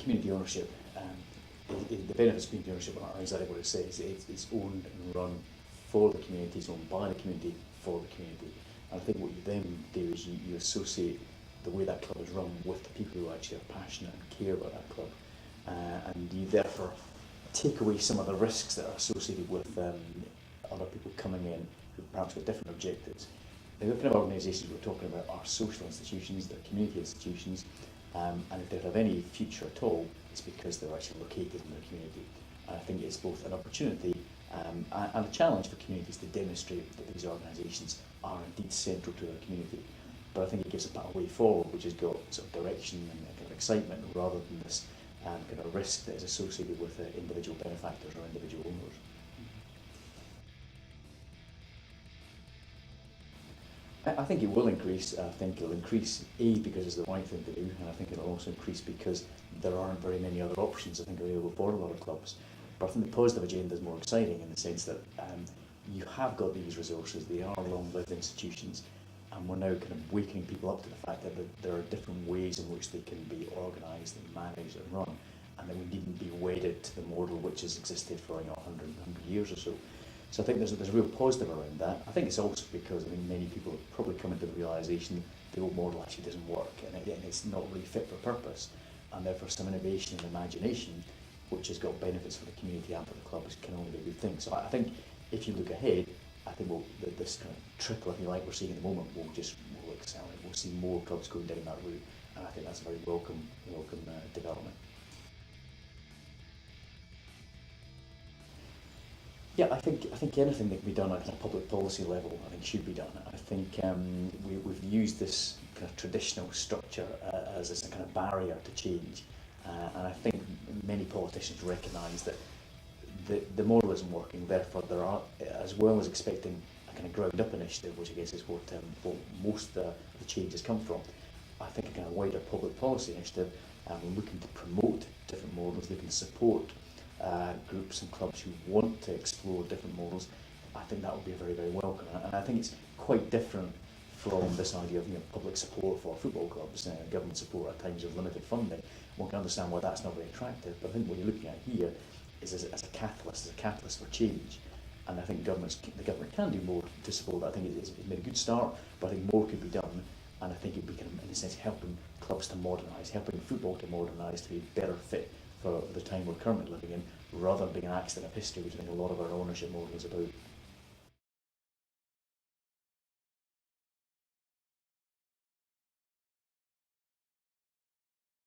community ownership, the benefits of community ownership are exactly what it says. It's owned and run for the community, it's owned by the community, for the community. And I think what you then do is you associate the way that club is run with the people who actually are passionate and care about that club. And you therefore take away some of the risks that are associated with other people coming in who perhaps with different objectives. The kind of organisations we're talking about are social institutions, they're community institutions, and if they have any future at all, it's because they're actually located in their community. And I think it's both an opportunity and a challenge for communities to demonstrate that these organisations are indeed central to their community. But I think it gives a way forward, which has got sort of direction and kind of excitement, rather than this kind of risk that is associated with individual benefactors or individual owners. I think it will increase. I think it'll increase, because it's the right thing to do, and I think it'll also increase because there aren't very many other options, I think, available for a lot of clubs. But I think the positive agenda is more exciting in the sense that you have got these resources, they are long-lived institutions, and we're now kind of waking people up to the fact that there are different ways in which they can be organised and managed and run, and that we needn't be wedded to the model which has existed for 100 years or so. So I think there's a real positive around that. I think it's also because many people have probably come into the realisation the old model actually doesn't work, and again it's not really fit for purpose, and therefore some innovation and imagination which has got benefits for the community and for the club can only be a good thing. So I think if you look ahead, I think this kind of trickle, if you like, we're seeing at the moment will accelerate. We'll see more clubs going down that route, and I think that's a very welcome development. Yeah, I think anything that can be done at a public policy level, I think, should be done. I think we've used this kind of traditional structure as a kind of barrier to change, and I think many politicians recognise that the model isn't working. Therefore, there are, as well as expecting a kind of ground-up initiative, which I guess is what most of the changes come from. I think a kind of wider public policy initiative, looking to promote different models, looking to support groups and clubs who want to explore different models. I think that would be very, very welcome, and I think it's quite different from this idea of public support for football clubs, government support at times of limited funding. One can understand why that's not very attractive, but I think what you're looking at here is as a catalyst for change, and I think the government can do more to support that. I think it's made a good start, but I think more could be done, and I think it would be kind of, in a sense, helping clubs to modernise, helping football to modernise, to be better fit for the time we're currently living in, rather than being an accident of history, which I think a lot of our ownership model is about.